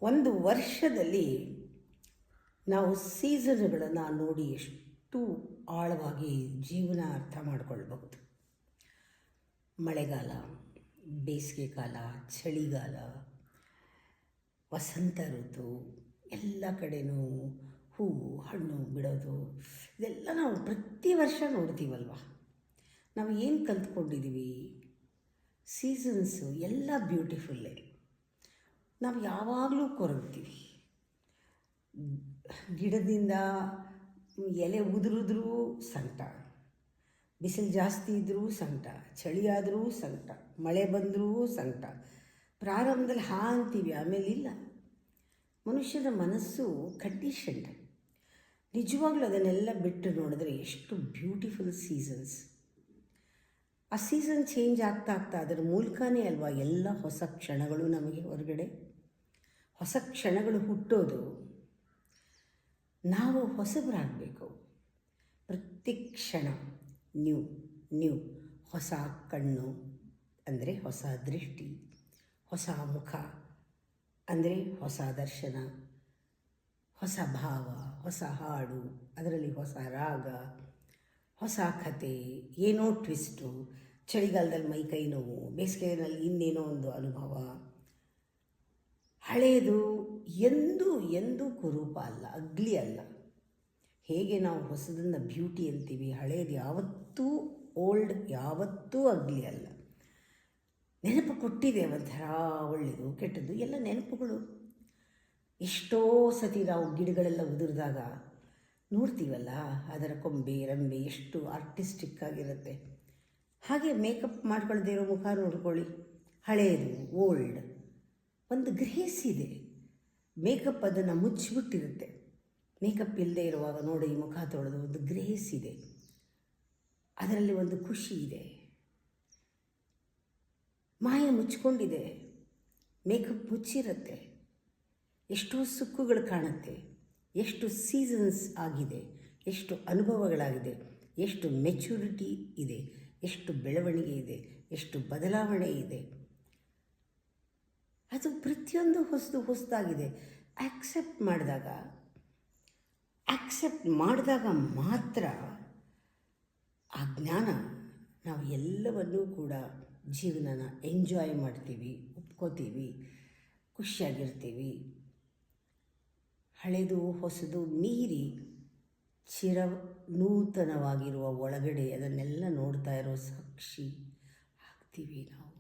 ಒಂದು ವರ್ಷದಲ್ಲಿ ನಾವು ಸೀಸನ್ಗಳನ್ನು ನೋಡಿ ಎಷ್ಟು ಆಳವಾಗಿ ಜೀವನ ಅರ್ಥ ಮಾಡಿಕೊಳ್ಬಹುದು. ಮಳೆಗಾಲ, ಬೇಸಿಗೆ ಕಾಲ, ಚಳಿಗಾಲ, ವಸಂತ ಋತು, ಎಲ್ಲ ಕಡೆಯೂ ಹೂವು ಹಣ್ಣು ಬಿಡೋದು, ಇದೆಲ್ಲ ನಾವು ಪ್ರತಿ ವರ್ಷ ನೋಡ್ತೀವಲ್ವ. ನಾವು ಏನು ಕಲ್ತ್ಕೊಂಡಿದ್ದೀವಿ? ಸೀಸನ್ಸು ಎಲ್ಲ ಬ್ಯೂಟಿಫುಲ್ಲೇ. ನಾವು ಯಾವಾಗಲೂ ಕೊರಗ್ತೀವಿ. ಗಿಡದಿಂದ ಎಲೆ ಉದುರಿದ್ರೂ ಸಂಕಟ, ಬಿಸಿಲು ಜಾಸ್ತಿ ಇದ್ದರೂ ಸಂಕಟ, ಚಳಿ ಆದರೂ ಸಂಕಟ, ಮಳೆ ಬಂದರೂ ಸಂಕಟ. ಪ್ರಾರಂಭದಲ್ಲಿ ಅಂತೀವಿ, ಆಮೇಲೆ ಇಲ್ಲ. ಮನುಷ್ಯನ ಮನಸ್ಸು ಕಂಡೀಷನ್ಡ್. ನಿಜವಾಗ್ಲೂ ಅದನ್ನೆಲ್ಲ ಬಿಟ್ಟು ನೋಡಿದ್ರೆ ಎಷ್ಟು ಬ್ಯೂಟಿಫುಲ್ ಸೀಸನ್ಸ್. ಆ ಸೀಸನ್ ಚೇಂಜ್ ಆಗ್ತಾ ಅದರ ಮೂಲಕನೇ ಅಲ್ವಾ ಎಲ್ಲ ಹೊಸ ಕ್ಷಣಗಳು ನಮಗೆ ಹೊರಗಡೆ. ಹೊಸ ಕ್ಷಣಗಳು ಹುಟ್ಟೋದು ನಾವು ಹೊಸಬರಾಗಬೇಕು. ಪ್ರತಿ ಕ್ಷಣ ನ್ಯೂ ಹೊಸ ಕಣ್ಣು ಅಂದರೆ ಹೊಸ ದೃಷ್ಟಿ, ಹೊಸ ಮುಖ ಅಂದರೆ ಹೊಸ ದರ್ಶನ, ಹೊಸ ಭಾವ, ಹೊಸ ಹಾಡು, ಅದರಲ್ಲಿ ಹೊಸ ರಾಗ, ಹೊಸ ಕತೆ, ಏನೋ ಟ್ವಿಸ್ಟು. ಚಳಿಗಾಲದಲ್ಲಿ ಮೈಕೈ ನೋವು, ಬೇಸಿಗೆಯಲ್ಲಿ ಇನ್ನೇನೋ ಒಂದು ಅನುಭವ. ಹಳೆಯದು ಎಂದೂ ಕುರೂಪ ಅಲ್ಲ, ಅಗ್ಲಿ ಅಲ್ಲ. ಹೇಗೆ ನಾವು ಹೊಸದನ್ನು ಬ್ಯೂಟಿ ಅಂತೀವಿ, ಹಳೆಯದು ಯಾವತ್ತೂ ಓಲ್ಡ್, ಯಾವತ್ತೂ ಅಗ್ಲಿ ಅಲ್ಲ. ನೆನಪು ಕೊಟ್ಟಿದೆ ಒಂಥರ ಒಳ್ಳೆಯದು ಕೆಟ್ಟದ್ದು ಎಲ್ಲ ನೆನಪುಗಳು. ಎಷ್ಟೋ ಸತಿ ನಾವು ಗಿಡಗಳೆಲ್ಲ ಉದುರಿದಾಗ ನೋಡ್ತೀವಲ್ಲ, ಅದರ ಕೊಂಬೆ ರಂಬೆ ಎಷ್ಟು ಆರ್ಟಿಸ್ಟಿಕ್ ಆಗಿರುತ್ತೆ. ಹಾಗೆ ಮೇಕಪ್ ಮಾಡ್ಕೊಳ್ದೇ ಇರೋ ಮುಖ ನೋಡ್ಕೊಳ್ಳಿ, ಹಳೆಯದು ಓಲ್ಡ್. ಒಂದು ಗ್ರೇಸ್ ಇದೆ. ಮೇಕಪ್ ಅದನ್ನು ಮುಚ್ಚಿಬಿಟ್ಟಿರುತ್ತೆ. ಮೇಕಪ್ ಇಲ್ಲದೆ ಇರುವಾಗ ನೋಡಿ ಮುಖ ತೊಳೆದು ಒಂದು ಗ್ರೇಸ್ ಇದೆ, ಅದರಲ್ಲಿ ಒಂದು ಖುಷಿ ಇದೆ. ಮಾಯ ಮುಚ್ಕೊಂಡಿದೆ, ಮೇಕಪ್ ಮುಚ್ಚಿರುತ್ತೆ. ಎಷ್ಟೋ ಸುಕ್ಕುಗಳು ಕಾಣುತ್ತೆ. ಎಷ್ಟು ಸೀಸನ್ಸ್ ಆಗಿದೆ, ಎಷ್ಟು ಅನುಭವಗಳಾಗಿದೆ, ಎಷ್ಟು ಮೆಚ್ಯೂರಿಟಿ ಇದೆ, ಎಷ್ಟು ಬೆಳವಣಿಗೆ ಇದೆ, ಎಷ್ಟು ಬದಲಾವಣೆ ಇದೆ. ಅದು ಪ್ರತಿಯೊಂದು ಹೊಸದಾಗಿದೆ. ಆಕ್ಸೆಪ್ಟ್ ಮಾಡಿದಾಗ ಮಾತ್ರ ಆ ಜ್ಞಾನ, ನಾವು ಎಲ್ಲವನ್ನೂ ಕೂಡ ಜೀವನನ ಎಂಜಾಯ್ ಮಾಡ್ತೀವಿ, ಒಪ್ಕೋತೀವಿ, ಖುಷಿಯಾಗಿರ್ತೀವಿ. ಹಳೆದು ಹೊಸದು ಮೀರಿ ನೂತನವಾಗಿರುವ ಒಳಗಡೆ ಅದನ್ನೆಲ್ಲ ನೋಡ್ತಾ ಇರೋ ಸಾಕ್ಷಿ ಆಗ್ತೀವಿ ನಾವು.